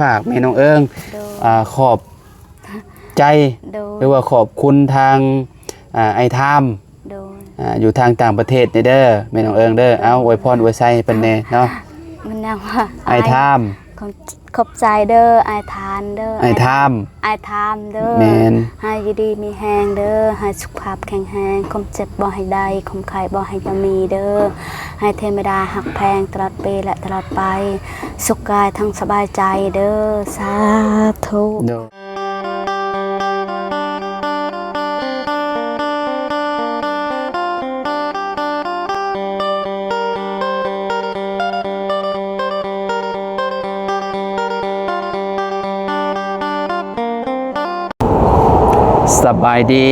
ฝากแม่น้องเอิงขอบใจหรือว่าขอบคุณทางไอทามอยู่ทางต่างประเทศเด้อแม่น้องเอิงเด้อเอาอวยพรอวยไส้เป็นแน่เนาะมันนว่าไอทามขอบใจเด้อไอทานเด้อไอทามเด้อแมนให้อยู่ดีมีแหงเด้อให้สุขภาพแข็งแรงคมเจ็บบ่ให้ได้คมไข้บ่ให้จะมีเด้อให้เทวดาหักแพงตลอดปีและตลอดไปสุขกายทั้งสบายใจเด้อสาธุสบายดี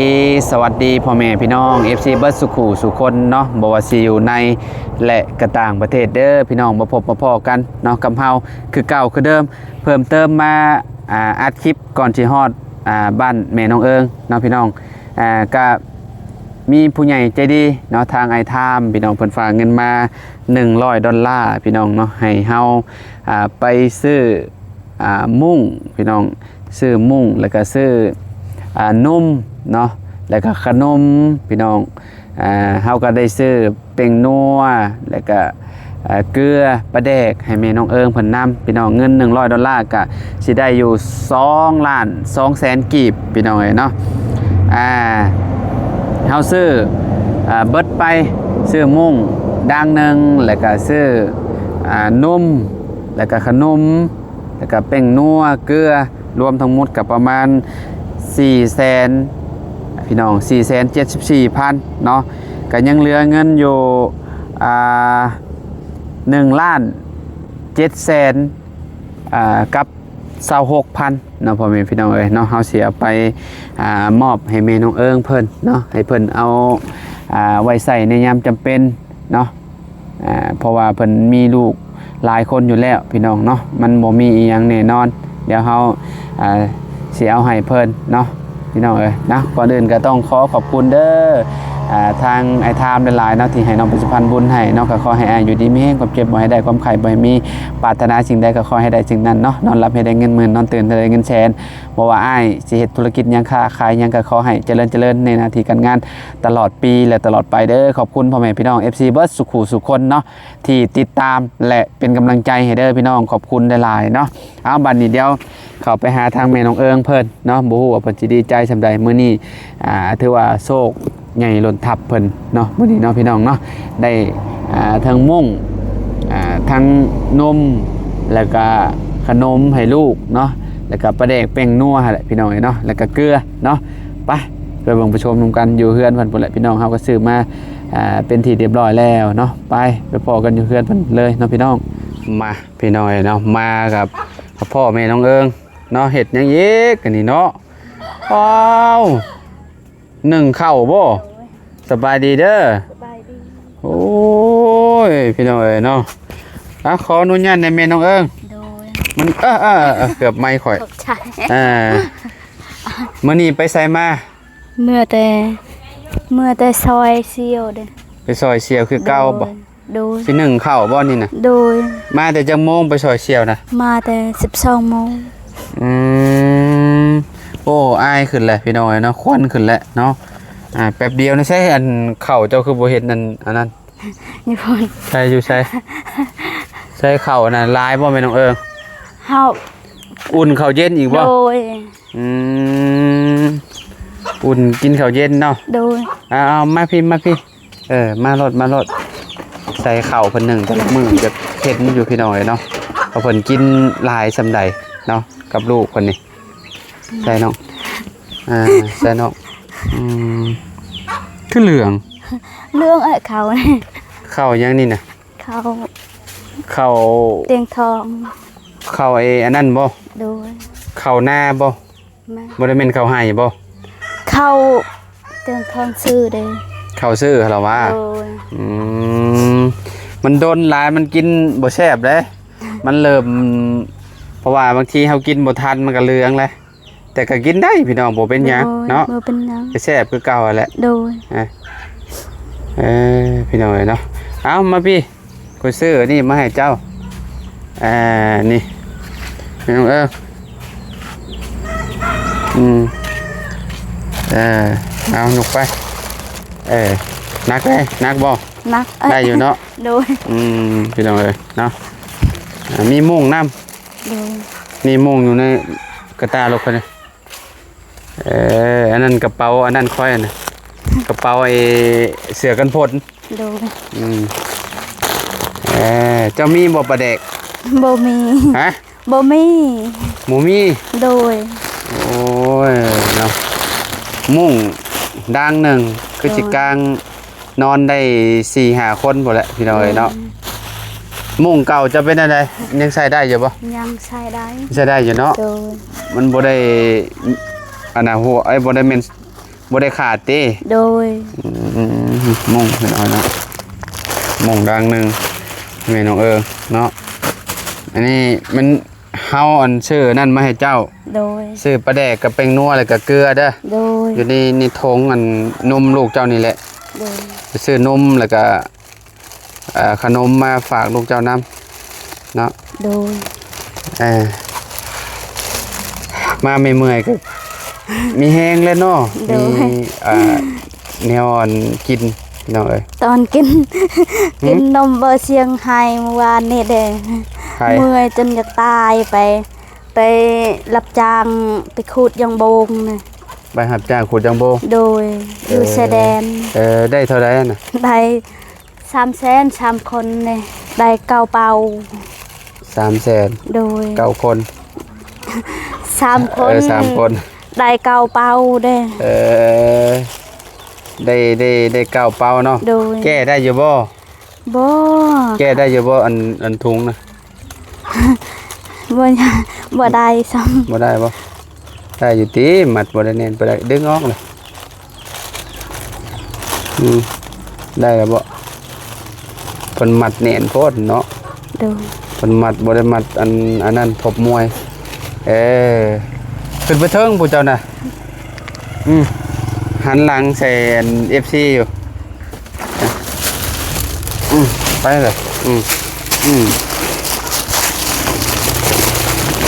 สวัสดีพ่อแม่พี่น้อง FC เบิร์ดสุขูสุคนเนาะบวชอยู่ในและกระต่างประเทศเด้อพี่น้องมาพบมาพอกันเนาะกับเฮาคือเก่าคือเดิมเพิ่มเติมมาอัดคลิปก่อนที่ฮอดบ้านแม่น้องเอิงเนาะพี่น้องก็มีผู้ใหญ่ใจดีเนาะทางไอทามพี่น้องเพิ่นฝากเงินมา$100พี่น้องเนาะให้เฮาไปซื้อมุ้งพี่น้องซื้อมุ้งแล้วก็ซื้อนุ่มเนาะแล้วก็ขนมพี่น้องเฮาก็ได้ซื้อเป็งนัวแล้วก็เกลือปลาแดกให้แม่น้องเอิงเพิ่นนำพี่น้องเงิน$100ก็สิได้อยู่2,200,000กีบพี่น้องเอ้ยเนาะเฮาซื้อเบิดไปซื้อมุ้งดังนึงแล้วก็ซื้อนุ่มแล้วก็ขนมแล้วก็เป็งนัวเกลือรวมทั้งหมดก็ประมาณ400,000พี่น้อง474,000เนาะก็ยังเหลือเงินอยู่1,700,000กับ26,000เนาะพ่อแม่พี่น้องเอ้ยเนาะเฮาสิเอาไปมอบให้แม่น้องเอิงเพิ่นเนาะให้เพิ่นเอาไว้ใส่ในยามจำเป็นเนาะเพราะว่าเพิ่นมีลูกหลายคนอยู่แล้วพี่น้องเนาะมันบ่มีอีหยังแน่นอนเดี๋ยวเฮาสิเอาให้เพิ่นเนาะพี่น้องเอ้ยนะก่อนอื่นก็ต้องขอบคุณเด้อทางไอทามหลายๆเนาะที่ให้น้องเป็นสะพานบุญให้เนาะก็ขอให้อยู่ดีมีแรงความเจ็บบ่ให้ได้ความไข้บ่ให้มีปรารถนาสิ่งใดก็ขอให้ได้สิ่งนั้นเนาะนอนหลับให้ได้เงินหมื่นนอนตื่นให้ได้เงินแสนบ่ว่าอ้ายสิเฮ็ดธุรกิจหยังค้าขายหยังก็ขอให้เจริญในหน้าที่การงานตลอดปีและตลอดไปเด้อขอบคุณพ่อแม่พี่น้อง FC เบิร์ดสุขุสุคนเนาะที่ติดตามและเป็นกำลังใจให้เด้อพี่น้องขอบคุณหลายๆเนาะเอาบัดนี้เดี๋ยวเข้าไปหาทางแม่น้องเอิงเพิ่นเนาะบ่ฮู้ว่าเพิ่นสิดีใจซำใดมื้อนี้ถือว่าโชคใหญ่ล้นทับเพิ่นเนาะมื้อนี้เนาะพี่น้องเนาะได้ทั้งมุ้งทั้งนมแล้วก็ขนมให้ลูกเนาะแล้วก็ปลาแดกแป้งนัวแหละพี่น้องเนาะแล้วก็เกลือเนาะไปเบิ่งไปชมนำกันอยู่เฮือนเพิ่นพุ่นแหละพี่น้องเฮาก็ซื้อมาเป็นที่เรียบร้อยแล้วเนาะไปพอกันอยู่เฮือนเพิ่นเลยเนาะพี่น้องมาพี่น้องเนาะมากับพ่อแม่น้องเอิงเนาะเฮ็ดหยังอีกอันนี้เนาะว้าวนึ่งข้าวบ่สบายดีเด้อสบายดีโอ้ยพี่น้องเอ้ยเนาะขออนุญาตในแม่น้องเอิงโดยมันเกือบไม่ข่อยมื้อนี้ไปไสมาเมื่อแต่ซอยเซียวเด้ไปซอยเสียวคือเก่าบ่โดยสินึ่งข้าวบ่นี่น่ะโดยมาแต่จังโมงไปซอยเสียวนะมาแต่12 โมงโอ้อายขึ้นแหละพี่น้องเนาะควันขึ้นแล้วเนาะแป๊บเดียวนะใช่อันเข่าเจ้าคือบ่เห็นนั่นอันนั้นนี่พ่นใช่อยู่ใช่เข่าน่ะลายบ่แม่น้องเอิงเฮาอุ่นข้าวเย็นอีกบ่โดยอุ่นกินข้าวเย็นเนาะโดยเอามาพี่มารถใส่ข้าวเพิ่นหนึ่งแต่ละมื้อจะเฮ็ดอยู่พี่น้องเนาะเพราะเพิ่นกินหลายซำใดเนาะกับลูกเพิ่นนี่ใช่น้องใช่น้องคือเหลืองเขานี่เข้ายังนี่น่ะเข้าเตียงทองเข้าอันนั้นบ่โดยเข้าหน้าบ่ได้แม่นเข้าให้บ่เข้าเตียงทองซื้อเด้เข้าซื้อเหรอวะมันโดนหลายมันกินบ่แซ่บเด้มันเริ่มเพราะว่าบางทีเฮากินบ่ทันมันก็เหลืองเลยแต่ก็กินได้พี่น้องบ่เป็นหยังเนาะบ่เป็นหยังแซ่บคือเก่าแหละโดยพี่น้องเนาะเอามาพี่กูซื้อนี่มาให้เจ้านี่ แม่น้องเอิงเอาหนุกไปนักได้นักบ่ นัก ได้อยู่เนาะ โดย พี่น้องเอ้ยเนาะมีมุ้งน้ โดย ำมีมุ้งอยู่ในกระตาลูกคนนี้อันนั้นกระเป๋าอันนั้นค่อยนะกระเป๋าไอ้เสือกันฝน โดย เจ้ามีบ่ปลาแดก บ่มี ฮะ บ่มี หมูมี โดย โอ้ยเนาะมุ้งดังหนึ่งคือจิกลางนอนได้4-5 คนหมดแหละพี่น้องเอ้ยเนาะมุ้งเก่าจะเป็นอะไรยังใช้ได้อยู่ปะ ยังใช้ได้ ใช้ได้อยู่เนาะ โดย มันบ่ได้อันน่ะหัวไอ้บ่ได้เมนบ่ได้ขาดติ โดย มุ้งพี่น้องเนาะมุ้งดังหนึ่งแม่น้องเอิงเนาะอันนี้มันเฮาอันชื่อนั่นมาให้เจ้า โดย ซื้อปลาแดกกับแป้งนัวแล้วก็เกลือเด้อ โดย อยู่ในทงอันนมลูกเจ้านี่แหละ โดย ไปซื้อนมแล้วก็ขนมมาฝากลูกเจ้านำเนาะ โดย มาไม่เมื่อยก็มีแห้งเลยเนาะมีแนวอ่อนกินพี่น้องเอ้ย ตอนกิน กินนมเบอร์เชียงไฮ้เมื่อวานนี่เด้ ใคร เมื่อยจนจะตายไปรับจ้างไปขุดยังโบงนะ ไปหับจ้างขุดจังโบ โดยอยู่ชายแดน ได้เท่าไรน่ะ ได้300,000 คนเนี่ยได้เก้าเป่า 300,000 โดย 9 คน 3 คน 3 คน ได้เก้าเป่าเด้ ได้9 เป้าเนาะ โดย แก้ได้อยู่บ่ บ่ แก้ได้อยู่บ่อันทุงนะ บ่บ่ได้ซ้ บ่ได้บ่ได้อยู่ติมัดบ่ได้แน่นบ่ได้ดึงออกเลยได้แล้วบ่เพิ่นมัดแน่นโพดเนาะ ำโดย เพิ่นมัดบ่ได้มัดอันนั้นทบมวยขึ้นไปเทิงผู้เจ้าน่ะหันหลังใส่FC อยู่ไปเลย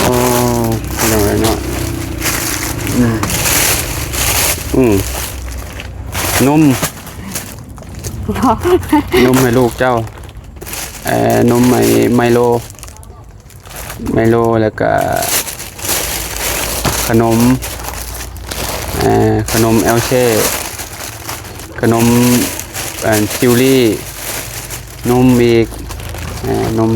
โอ้ยยังไงเนาะนมให้ลูกเจ้านมไมโลแล้วก็ขนมเอลเช่ขนมทิวลี่นมอีกนม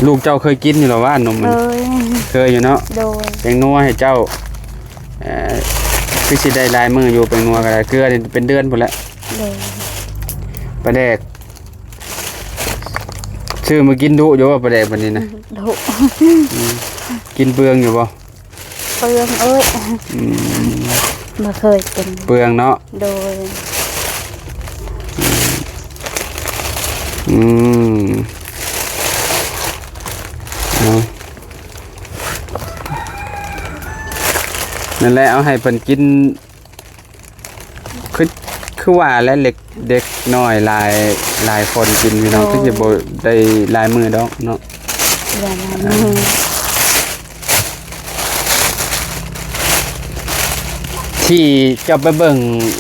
ลูกเจ้าเคยกินอยู่หรอว่านมมัน เคยอยู่เนาะ โดย แป้งนัวให้เจ้าคือสิได้ลายมืออยู่แป้งนัวก็ได้เกลือนี่เป็นเดือนพุ่นแหละ โดย ปลาแดกชื่อมากินดุอยู่ว่าปลาแดกวันนี้นะ ดุ กินเปลืองอยู่บ่ เปลืองเอ้ยบ่เคยเป็น เปลืองเนาะ โดย เอานั่นแหละเอาให้เพิ่นกินคือว่าและเล็กเด็กน้อยหลายคนกินพี่น้องคือจะบ่ได้หลายมื้อดอกเนาะ อย่างนั้น ที่เจ้าไปเบิ่ง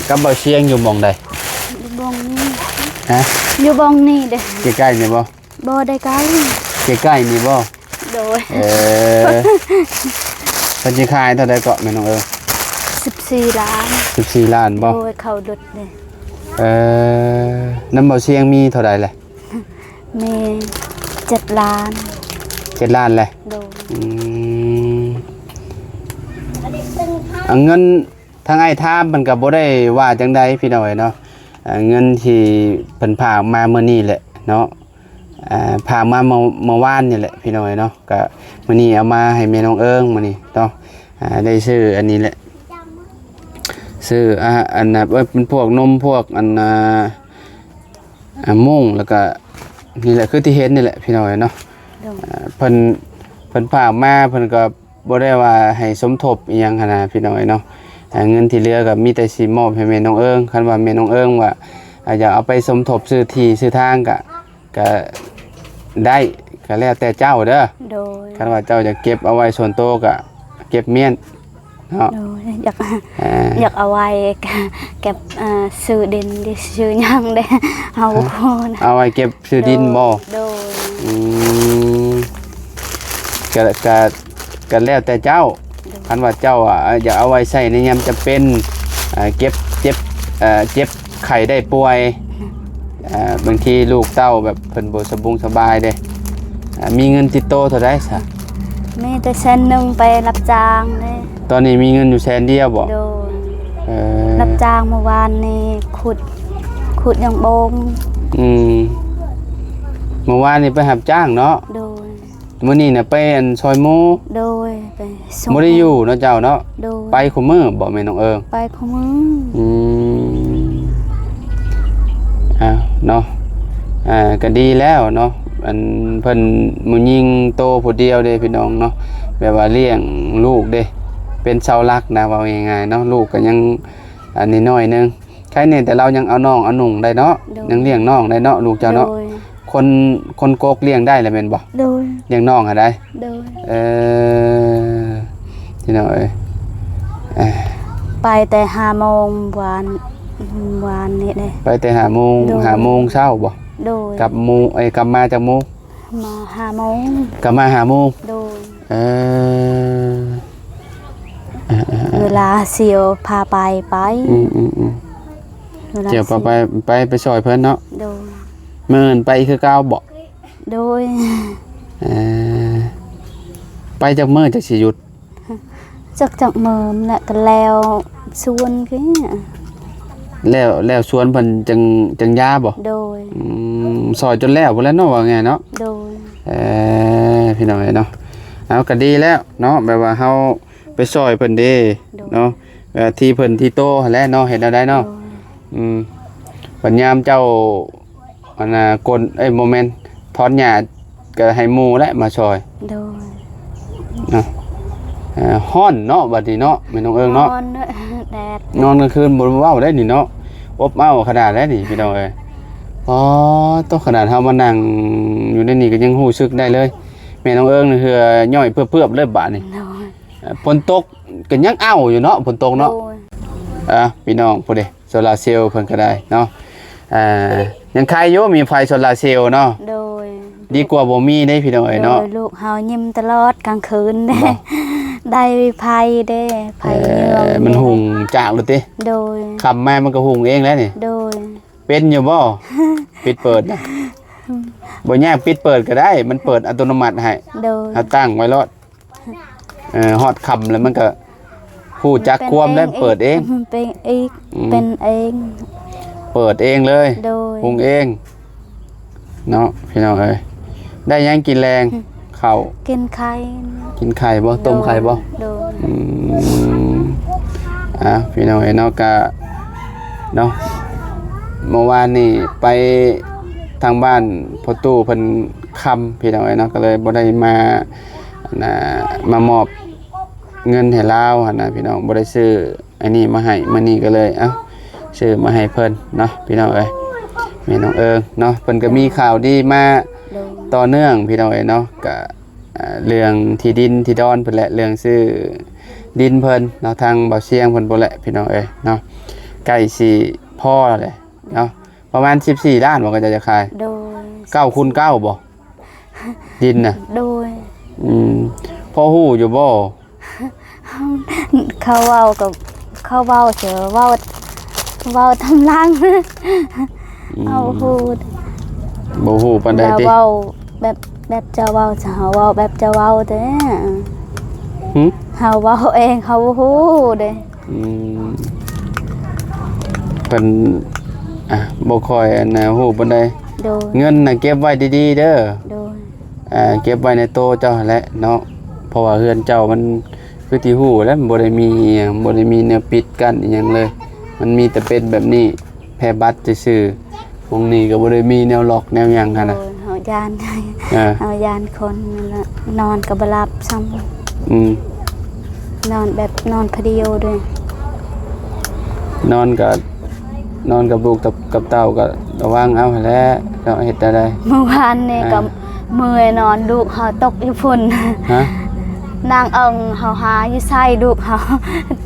กับบ่เชียงอยู่หม่องใด อยู่บงนี่ ฮะ อยู่บงนี่เด้อ ใกล้ๆนี่บ่ บ่ได้ไกล ใกล้ๆนี่บ่ โดย เพิ่นสิขายเท่าใดเกาะแม่น้อง14 ล้าน 14 ล้านบ่ โดยเขาดุดเลย น้ำบ่เชียงมีเท่าใดแหละ มี7 ล้าน 7 ล้านแหละ โดย เงินทางไอ้ทามมันก็บ่ได้ว่าจังใดพี่น้อยเนาะเงินที่เพิ่นพากมาเมื่อนี้แหละเนาะพากมาเมื่อวานนี่แหละพี่น้อยเนาะก็มื้อนี้เอามาให้แม่น้องเอิงมื้อนี้เนาะได้ซื้ออันนี้แหละซื้ออันน่ะเป็นพวกนมพวกอันมุ้งแล้วก็นี่แหละคือที่เห็นนี่แหละพี่น้อยเนาะเพิ่นพากมาเพิ่นก็บ่ได้ว่าให้สมทบอีหยังหั่นน่ะพี่น้อยเนาะเงินที่เหลือก็มีแต่สิมอบให้แม่น้องเอิงคันว่าแม่น้องเอิงว่า อยากเอาไปสมทบซื้อที่ซื้อทางก็ได้ก็แล้วแต่เจ้าเด้อ โดย คันว่าเจ้าจะเก็บเอาไว้ส่วนตัวก็เก็บเมียนเนาะ โดยอยากเอาไว้เก็บซื้อดินดิซื้อหยังได้เอาคน เอาไว้เก็บซื้อดินบ่ โดย อืมก็แล้วแต่เจ้าคันว่าเจ้าอยากเอาไว้ใช้ในยามจะเป็นเจ็บไข้ได้ป่วยบางทีลูกเต้าแบบเพิ่นบ่สบายเด้มีเงินติดโตวเท่าใดซะ มีแต่เส้นหนึงไปรับจ้างเด้ ตอนนี้มีเงินอยู่แสนเดียวบ่ โดย เออ รับจ้างเมื่อวานนี่ขุดอย่างโบง อืมเมื่อวานนี่ไปหับจ้างเนาะ โดย มื้อนี้น่ะไปซอยหมู่ โดยไปส่ง บ่ได้อยู่เนาะเจ้าเนาะ โดย ไปคุมื้อบ่แม่น้องเอิง ไปของมึง อืมเนาะก็ดีแล้วเนาะอันเพิ่นมื้อยิงโตผู้เดียวเด้พี่น้องเนาะแบบว่าเลี้ยงลูกเด้เป็นเสาหลักนะว่าง่ายๆเนาะลูกก็ยังอันนี้น้อยนึงใครเนี่ยแต่เรายังเอาน้องเอาหนุ่งได้เนาะยังเลี้ยงน้องได้เนาะลูกเจ้าเนาะ โดย คนโกกเลี้ยงได้แหละแม่นบ่ โดย เลี้ยงน้องหาได้ โดย พี่น้องเอ้ย ไปแต่5 โมงวานนี่เด้ ไปแต่5 โมง โดย 5 โมงเช้าบ่ โดย กลับมาจากโมง มา5 โมง กลับมา5 โมง โดย เออ เวลาเสียวพาไป อืม วลา เกี่ยวไปซอยเพิ่นเนาะ โดย เมื่อนไปคือเก่าบ่ โดย เออไปจากมื้อจักสิหยุด จักเมิมแหละกันแล้วชวนคือ แล้วสวนเพิ่นจังยาบ่ โดย ซอยจนแล้วพุ่นแหล้วเนาะว่าไงเนาะ โดย พี่น้องเอ้ยเนาะเอาก็ดีแล้วเนาะแบบว่าเฮาไปซอยเพิ่นเด้เนาะที่เพิ่นที่โตหั่นแหละเนาะเฮ็ดเอาได้เนาะปัญญามเจ้าอันน่ะกลโมเมนต์ถอนหญ้าก็ให้หมู่และมาซอย โดย เนาะฮ้อนเนาะบัดนี้เนาะแม่น้องเอิงเนาะ นอนแดด นอนกลางคืนบ่เว้าได้นี่เนาะอบอ้าวขนาดแล้วนี่พี่น้องเอ้ยอ๋อต้องขนาดเฮามานั่งอยู่ในนี่ก็ยังรู้สึกได้เลยแม่น้องเอิงนี่คือย่อยเปื้อบๆเลยบาดนี่ โดย ฝนตกก็ยังอ้าวอยู่เนาะฝนตกเนาะ โดย พี่น้องพูดดิโซลาร์เซลล์เพิ่นก็ได้เนาะยังใครอยู่มีไฟโซลาร์เซลล์เนาะ โดย ดีกว่าบ่มีได้พี่น้องเอ้ย โด เนาะ ยลูกเฮายิ้มตลอดกลางคืนเด้ บ่ ได้ไผเด้ไผเยื่อง มันหุงจากเลยติ โดย คำแม่มันก็หุงเองแล้วนี่ โดย เป็นอยู่บ่ ปิดเปิดนะบ่ยากปิดเปิดก็ได้ มันเปิดอัตโนมัติให้ โดย ถ้าตั้งไว้รอดฮอดคำแล้วมันก็ฮู้จักความแล้วเปิดเอง เป็นอีกเป็นเอง เปิดเองเลย โดย หุงเองเนาะพี่น้องเอ้ยได้ยังกินแรงข้าว กินไข่ กินไข่บ่ต้มไข่บ่ โดย พี่น้องเอ้ยเนาะก็เนาะเมื่อวานนี่ไปทางบ้านพ่อตู้เพิ่นค่ำพี่น้องเอ้ยเนาะก็เลยบ่ได้มามอบเงินให้ลาวหั่นน่ะพี่น้องบ่ได้ซื้ออันนี้มาให้มื้อนี้ก็เลยซื้อมาให้เพิ่นเนาะพี่น้องเอ้ยแม่น้องเอิงเนาะเพิ่นก็มีข่าวดีมา โดย ต่อเนื่องพี่น้องเอ้ยเนาะก็เรื่องที่ดินที่ดอนเพิ่นแหละเรื่องซื้อดินเพิ่นเนาะทางเบาเชียงเพิ่นบ่แหละพี่น้องเอ้ยเนาะใกล้สิพอแล้วแหละเนาะประมาณ14ล้านบ่ก็จะขาย โดย 9คูณ9บ่ดินน่ะ โดย พอฮู้อยู่บ่ เขาเว้ากับเขาเว้าเฉยเว้าทำลังเอาพูด บ่ฮู้ปานใด อย่า ติ เว้าแบบจะเว้าจะเฮาเว้าแบบจะเว้าเด้ หึ เฮาเว้าเองเฮาบ่ฮู้เด้ เพิ่นบ่ค่อยฮู้ปานใด โดย เงินน่ะเก็บไว้ดีๆเด้อ โดย เก็บไว้ในโตะเจ้าหั่นแหละเนาะเพราะว่าเฮือนเจ้ามันคือที่ฮู้แล้วมันบ่ได้มีอิหยังบ่ได้มีแนวปิดกั้นอีหยังเลย มันมีแต่เป็นแบบนี้แพ้บัตรซื่อๆวงนี้ก็บ่ได้มีแนวล็อกแนวหยังหั่นน่ะ โดยเฮายาน เออ เฮายานคนนั่นล่ะนอนก็บ่หลับซ้ำ อืม นอนแบบนอนเพอเดียวด้วย นอนก็ นอนกับลูกกับเต้าก็ระวังเอาหั่นแหละเนาะเฮ็ดได้ เมื่อวานนี่ก็เมื่อยนอนลูกเขาตกอยู่พุ่น ฮะ นางเอิงเขาหาอยู่ไส้ลูกเขา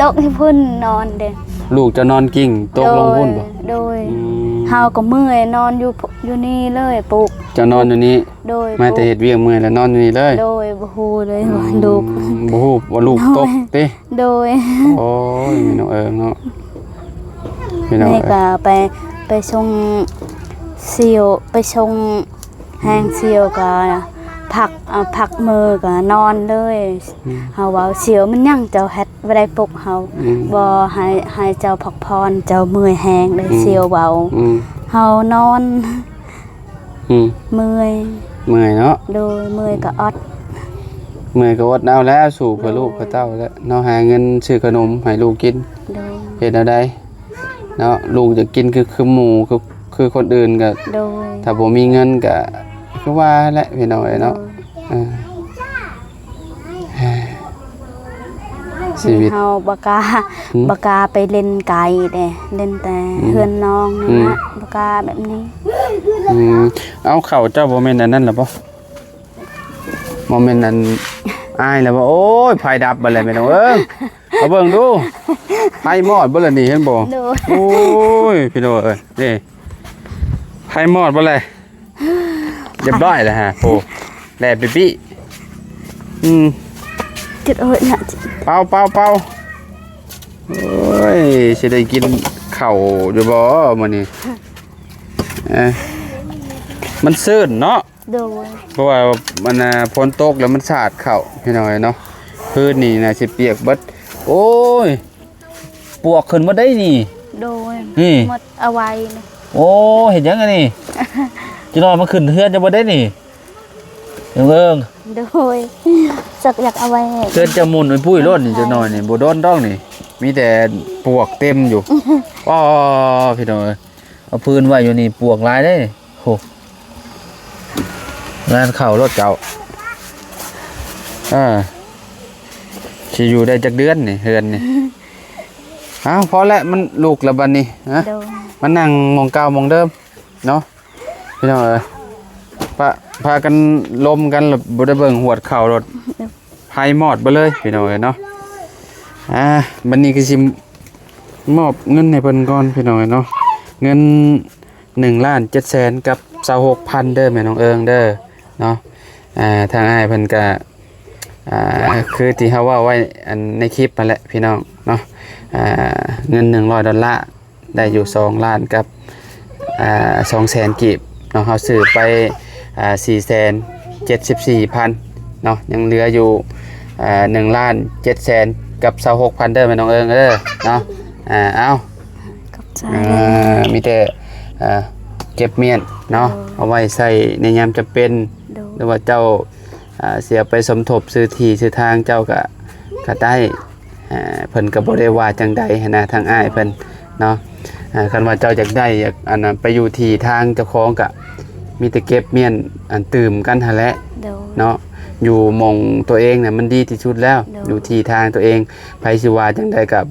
ตกอยู่พุ่นนอนเด้ ลูกจะนอนกิ้งตกลงพุ่นบ่ โดย อืม เฮาก็เมื่อยนอนอยู่นี่เลยปลุก จะนอนอยู่นี้ โดย มาแต่เฮ็ดเวียกเมื่อยแล้วนอนอยู่นี่เลย โดยบ่ฮู้เลยว่าลูก บ่ฮู้ว่าลูกตกติ โดย โอ้ยแม่น้องเอิงเนาะแม่น้อง นี่ เอิง ก็ไปส่งเสียวไปส่งแห้งเสียวก็พักมือก็นอนเลยเฮาว่าเสียวมันยังเจ้าเฮ็ดบ่ได้ปลุกเฮาบ่ให้เจ้าพักพรเจ้าเมื่อยแห้งเลยเสียวเบาเฮานอน เมื่อย เมื่อยเนาะ โดยเมื่อยก็อด เมื่อยก็อดเอาแล้วสู่เพื่อลูกเพื่อเต้าแล้วเนาะหาเงินซื้อขนมให้ลูกกิน โดย เฮ็ดเอาได้เนาะลูกจะกินคือหมูคือคนอื่นก็ โดย ถ้าบ่มีเงินก็คือว่าแหละพี่น้องเอ้ยเนาะชีวิต เฮาบ่กล้าไปเล่นไกลเด้เล่นแต่เฮือนน้องนี่นะบ่กล้าแบบนี้ เอาเข้าเจ้าบ่แม่นอันนั้นล่ะบ่บ่แม่นอันอายแล้วบ่โอ้ยไฟดับบ่เลยแม่น้องเอ้ยเอาเบิ่งดูไฟมอดบ่ล่ะนี่เห็นบ่ โดย โอ้ยพี่น้องเอ้ยนี่ไฟมอดบ่เลยเรียบร้อยแล้วฮะโอ้แลบิบี้จุดโอ้ยน่ะ เป่าโอ้ยสิได้กินข้าวอยู่บ่มื้อนี้มันซื่นเนาะ โดย เพราะว่ามันฝนตกแล้วมันสาดเข้าพี่น้อยเนาะพื้นนี่น่ะสิเปียกเบิดโอ้ยปวกขึ้นมาได้นี่ โดย นี่ หมดเอาไว้นี่ โอ้เห็นยังไงนี่ จะนอนมาขึ้นเฮือนจะบ่ได้นี่เอิง โดยสักอยากเอาไว้ เฮือนจะมุนไอ้ปุ้ยรถนี่จะนอนนี่บ่โดนดอกนี่ มีแต่ปวกเต็มอยู่ อ้อพี่น้อยเอาพื้นไว้อยู่นี่ปวกหลายเด้โหงานเข้ารถเจ้าสิอยู่ได้จักเดือนนี่เฮือนนี่ อ้าวพอแล้วมันลูกแล้วบัดนี้ฮะ โดย มันนั่งมองเก่ามองเดิมเนาะพี่น้องพากันลมกันแล้วบ่ได้เบิ่งหวดเข่ารถไผมอดไปเลยพี่น้องเนาะบัดนี้ก็สิมอบเงินให้เพิ่นก่อนพี่น้องเนาะเงิน1,700,000กับ26,000เด้อแม่น้องเอิงเด้อเนาะทางอ้ายเพิ่นก็คือที่เฮาว่าไว้อันในคลิปนั่นแหละพี่น้องเนาะเงิน$100ได้อยู่2ล้านกับ200,000กีบเนาะเฮาซื้อไป474,000เนาะยังเหลืออยู่1,700,000กับ26,000เด้อแม่น้องเอิงเด้อเนาะเอา ขอบใจ มีแต่เก็บเมียนเนาะเอาไว้ใส่ในยามจำเป็น โดย หรือว่าเจ้าเสียไปสมทบซื้อที่ซื้อทางเจ้าก็ได้เพิ่นก็บ่ได้ว่าจังใดนะทางอ้ายเพิ่นเนาะคันว่าเจ้าอยากได้อยากอันนั้นไปอยู่ที่ทางเจ้าของก็มีแต่เก็บเมียนอันตื่มกันหั่นแหละ โดย เนาะอยู่หม่องตัวเองน่ะมันดีที่สุดแล้ว เนาะ อยู่ที่ทางตัวเองไผสิว่าจังใดกับ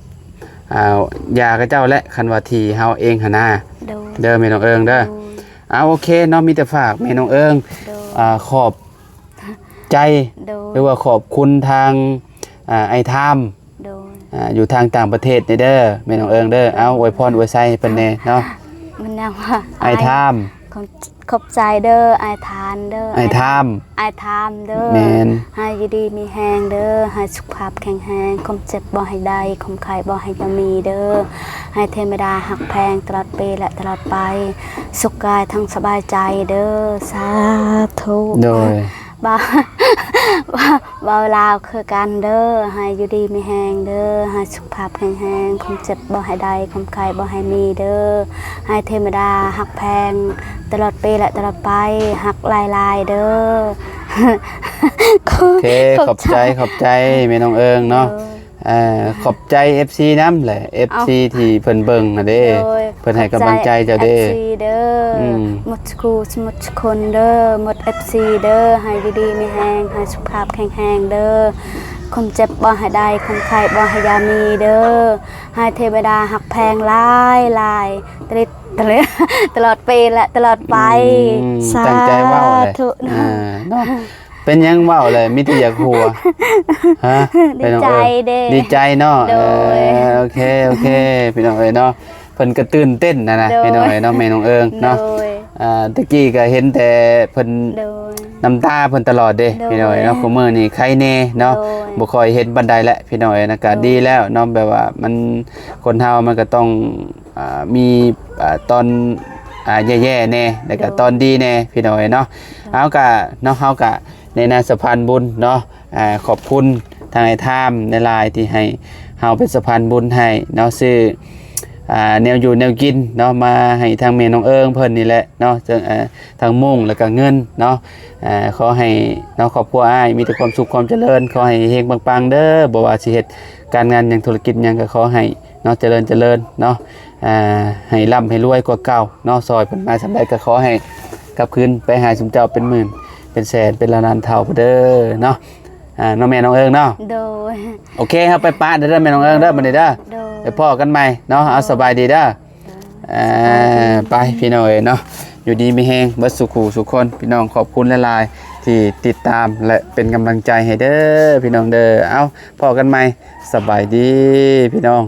ยากับเจ้าและคันว่าที่เฮาเองหั่นน่ะ โดย เด้อแม่น้องเอิงเด้อโอเคเนาะมีแต่ฝากแม่น้องเอิง โดย ขอบใจ โดย หรือว่าขอบคุณทางไอ้ทาม โดย อยู่ทางต่างประเทศเด้อแม่น้องเอิงเด้อเอาอวยพรอวยไสให้เพิ่นแน่เนาะ มันยังว่า ไอ้ทาม ขอบใจเด้อไอ้ทานเด้อ ไอ้ทาม ไอ้ทามเด้อ แม่น ให้อยู่ดีมีแฮงเด้อให้สุขภาพแข็งแรงความเจ็บบ่ให้ได้ความไข้บ่ให้จะมีเด้อให้เทวดาหักแพงตลอดปีและตลอดไปสุขกายทั้งสบายใจเด้อสาธุ โดย บ่าวลาวคือกันเด้อให้อยู่ดีมีแฮงเด้อให้สุขภาพแข็งแรงความเจ็บบ่ให้ได้ความไข้บ่ให้มีเด้อให้เทวดาหักแพงตลอดปีและตลอดไปหักลายๆเด้อ โอเคขอบใจแม่น้องเอิงเนาะขอบใจ FC นำแหละ FC ที่เพิ่นเบิ่งน่ะเด้เพิ่นให้กำลังใจเจ้าเด้ FC เด้อหมดครูหมดคนเด้อหมด FC เด้อให้ดีๆมีแฮงให้สุขภาพแข็งแรงเด้อ ความเจ็บบ่ให้ได้ความไข้บ่ให้ยามีเด้อให้เทวดาหักแพงหลายหลายตลิดตลิดตลอดปีและตลอดไปสา ตั้งใจเว้าเลย ธุ เนาะเป็นยังเว้าเลยมิตรอยากหัวฮะ ดีใจเด้ ดีใจเนาะ โดย โอเคโอเคพี่น้องเอ้ยเนาะเพิ่นก็ตื่นเต้นนะ โดย พี่น้องเอ้ยเนาะแม่น้องเอิง โด เนาะ ย ตะกี้ก็เห็นแต่เพิ่น โดย น้ำตาเพิ่นตลอดเด้ โดย พี่น้องเอ้ยเนาะคุมื้อนี้ใครแน่เนาะ โดย บ่ค่อยเห็นบันไดแล้วพี่น้องเอ้ยนะก็ โดย ดีแล้วเนาะแบบว่ามันคนเฮามันก็ต้องมีตอนแย่ๆแน่แล้วก็ตอนดีแน่พี่น้องเอ้ยเนาะเอาก็เนาะเฮาก็ในนามสะพานบุญเนาะขอบคุณทางไอ้ทามในไลน์ที่ให้เฮาเป็นสะพานบุญให้เนาะซื้อแนวอยู่แนวกินเนาะมาให้ทางแม่น้องเอิงเพิ่นนี่แหละเนาะทางมุ่งแล้วก็เงินเนาะขอให้เนาะครอบครัวอ้ายมีแต่ความสุขความเจริญขอให้เฮงปังๆเด้อบ่ว่าสิเฮ็ดการงานหยังธุรกิจหยังก็ขอให้เนาะเจริญเนาะให้ร่ำให้รวยกว่าเก่าเนาะซอยเพิ่นมาสำใดก็ขอให้กลับคืนไปหาสุมเจ้าเป็นหมื่นเป็นแสนเป็นล้านเท่าเด้อเนาะน้องแม่น้องเอิงเนาะ โดย โอเคครับไปป้าเด้อแม่น้องเอิงเด้อบัดนี้เด้อ โดย ไปพ่อกันใหม่เนาะเอาสบายดีเด้อไปพี่น้องเอ้ยเนาะอยู่ดีมีแฮงเบิดสุขูสุขคนพี่น้องขอบคุณหลายๆที่ติดตามและเป็นกำลังใจให้เด้อพี่น้องเด้อเอาพ่อกันใหม่สบายดีพี่น้อง